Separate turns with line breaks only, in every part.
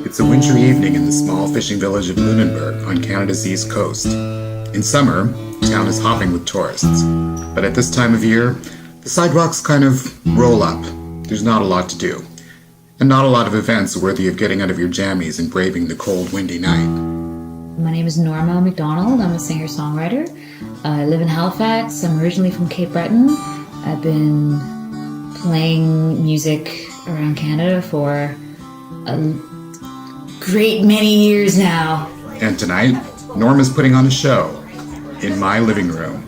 It's a wintry evening in the small fishing village of Lunenburg on Canada's east coast. In summer, the town is hopping with tourists. But at this time of year, the sidewalks kind of roll up. There's not a lot to do. And not a lot of events worthy of getting out of your jammies and braving the cold, windy night.
My name is Norma MacDonald. I'm a singer-songwriter. I live in Halifax. I'm originally from Cape Breton. I've been playing music around Canada for a great many years now.
And tonight, Norma's putting on a show in my living room.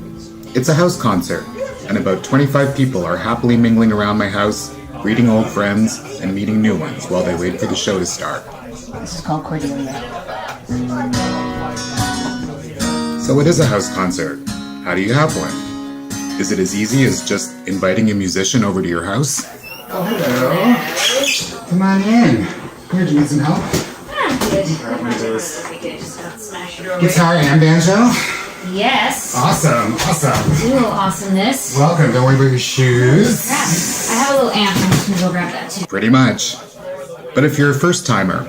It's a house concert, and about 25 people are happily mingling around my house, greeting old friends and meeting new ones while they wait for the show to start.
This is called Cordelia.
So it is a house concert. How do you have one? Is it as easy as just inviting a musician over to your house? Oh, hello. Come on in. Here, do you need some help?
I'm good.
Guitar and banjo?
Yes.
Awesome.
A little awesomeness.
Welcome. Don't worry about your shoes.
Crap. I have a little amp. I'm just gonna go grab that too.
Pretty much. But if you're a first-timer,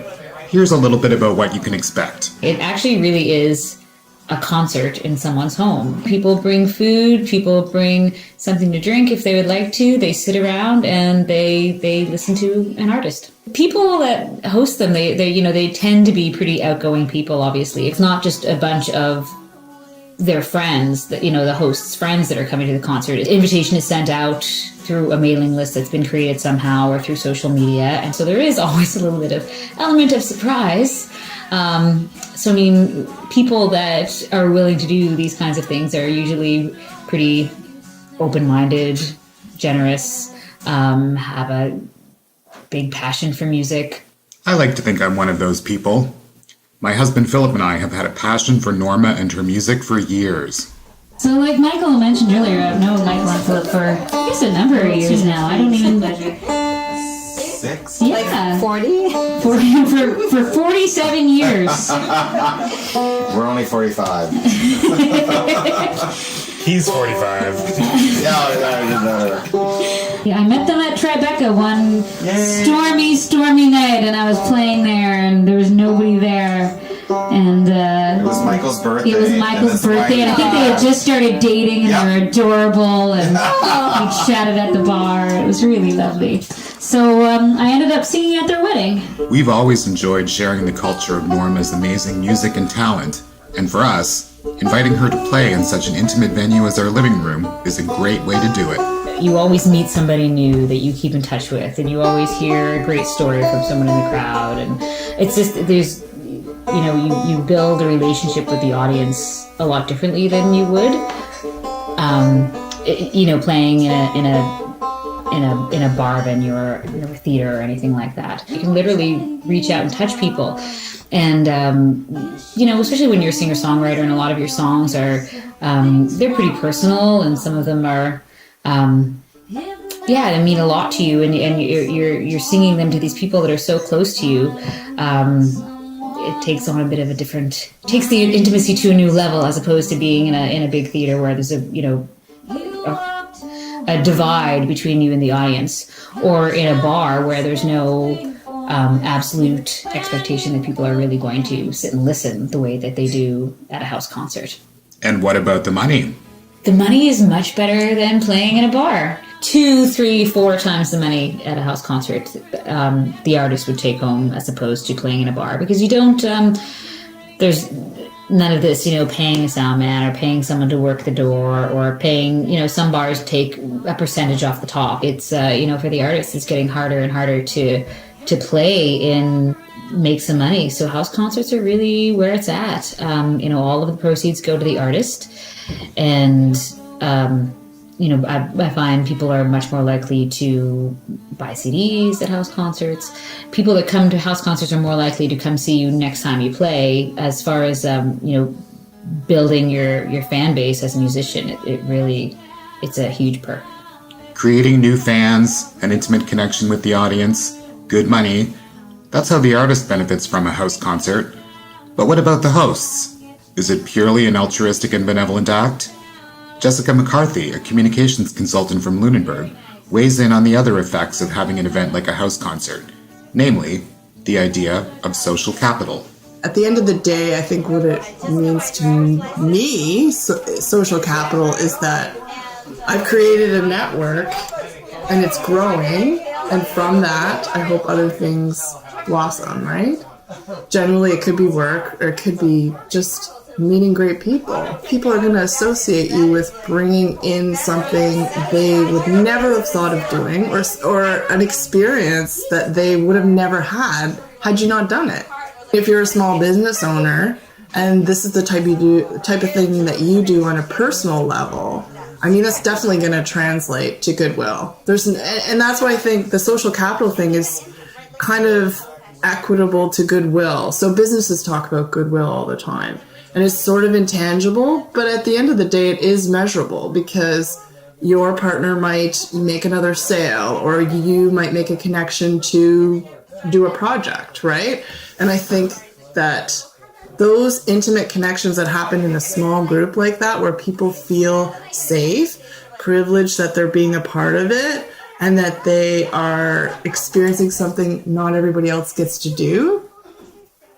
here's a little bit about what you can expect.
It actually really is a concert in someone's home. People bring food, people bring something to drink if they would like to. They sit around and they listen to an artist. People that host them, they tend to be pretty outgoing people, obviously. It's not just a bunch of their friends, the host's friends that are coming to the concert. Invitation is sent out through a mailing list that's been created somehow or through social media. And so there is always a little bit of element of surprise. People that are willing to do these kinds of things are usually pretty open-minded, generous, have a big passion for music.
I like to think I'm one of those people. My husband Philip and I have had a passion for Norma and her music for years.
So like Michael mentioned earlier, I've known Michael and Philip for, I guess, a number of years now. I don't even...
6?
Yeah.
Like 40?
For 47 years.
We're only 45.
He's 45.
Yeah, I met them at Tribeca one stormy night, and I was playing there, and there was nobody there. And
it was Michael's birthday.
It was Michael's birthday, and I think they had just started dating, and they were adorable, and we chatted at the bar. It was really lovely. So I ended up singing at their wedding.
We've always enjoyed sharing the culture of Norma's amazing music and talent. And for us, inviting her to play in such an intimate venue as our living room is a great way to do it.
You always meet somebody new that you keep in touch with, and you always hear a great story from someone in the crowd. And it's just, you build a relationship with the audience a lot differently than you would, playing in a bar venue or a theater or anything like that. You can literally reach out and touch people. And, especially when you're a singer-songwriter and a lot of your songs are, they're pretty personal, and some of them are, they mean a lot to you, and you're singing them to these people that are so close to you. It takes on a bit of takes the intimacy to a new level, as opposed to being in a big theater where there's a divide between you and the audience, or in a bar where there's no absolute expectation that people are really going to sit and listen the way that they do at a house concert.
And what about the money?
The money is much better than playing in a bar. 2, 3, 4 times the money at a house concert the artist would take home as opposed to playing in a bar, because you don't, there's none of this, paying a sound man or paying someone to work the door, or paying, some bars take a percentage off the top. It's, for the artist, it's getting harder and harder to play and make some money. So house concerts are really where it's at. All of the proceeds go to the artist. And, I find people are much more likely to buy CDs at house concerts. People that come to house concerts are more likely to come see you next time you play. As far as, building your fan base as a musician, it's a huge perk.
Creating new fans, an intimate connection with the audience, good money. That's how the artist benefits from a house concert. But what about the hosts? Is it purely an altruistic and benevolent act? Jessica McCarthy, a communications consultant from Lunenburg, weighs in on the other effects of having an event like a house concert, namely, the idea of social capital.
At the end of the day, I think what it means to me, social capital, is that I've created a network and it's growing. And from that, I hope other things blossom, right? Generally, it could be work or it could be just meeting great people. People are going to associate you with bringing in something they would never have thought of doing, or an experience that they would have never had you not done it. If you're a small business owner and this is the type of thing that you do on a personal level, I mean, that's definitely going to translate to goodwill. And that's why I think the social capital thing is kind of equitable to goodwill. So businesses talk about goodwill all the time, and it's sort of intangible, but at the end of the day, it is measurable because your partner might make another sale, or you might make a connection to do a project, right? And I think that those intimate connections that happen in a small group like that, where people feel safe, privileged that they're being a part of it, and that they are experiencing something not everybody else gets to do,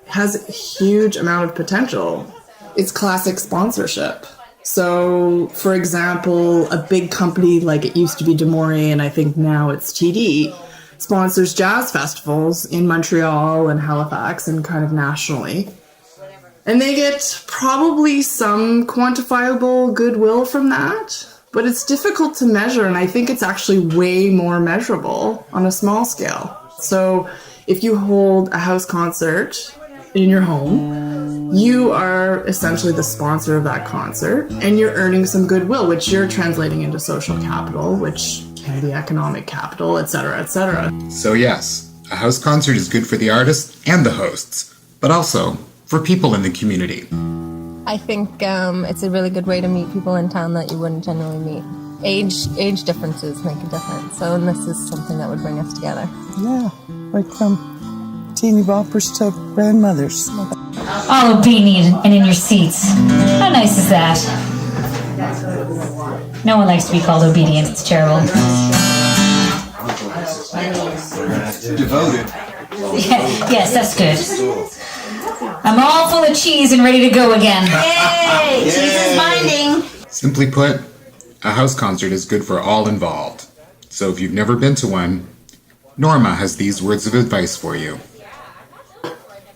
has a huge amount of potential. It's classic sponsorship. So, for example, a big company like it used to be Demore, and I think now it's TD, sponsors jazz festivals in Montreal and Halifax and kind of nationally. And they get probably some quantifiable goodwill from that, but it's difficult to measure, and I think it's actually way more measurable on a small scale. So if you hold a house concert in your home, you are essentially the sponsor of that concert, and you're earning some goodwill, which you're translating into social capital, which can be economic capital, etc., etc.
So yes, a house concert is good for the artists and the hosts, but also for people in the community.
I think it's a really good way to meet people in town that you wouldn't generally meet. Age differences make a difference, so this is something that would bring us together.
Yeah, like from teeny boppers to grandmothers.
All obedient and in your seats. How nice is that? No one likes to be called obedient. It's terrible.
Devoted.
Yes, that's good. I'm all full of cheese and ready to go again.
Yay!
Cheese is binding.
Simply put, a house concert is good for all involved. So if you've never been to one, Norma has these words of advice for you.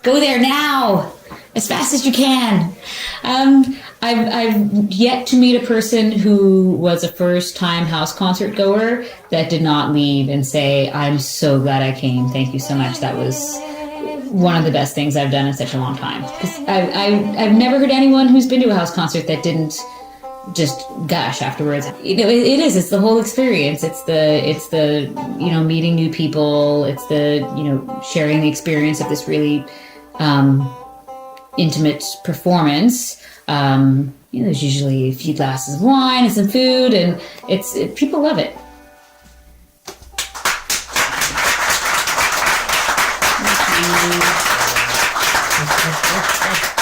Go there now, as fast as you can. I've yet to meet a person who was a first-time house concert goer that did not leave and say, I'm so glad I came. Thank you so much. That was one of the best things I've done in such a long time. Because I've never heard anyone who's been to a house concert that didn't just gush afterwards. You know, it's the whole experience. It's the meeting new people. It's the sharing the experience of this really intimate performance. There's usually a few glasses of wine and some food, and people love it. Thank you.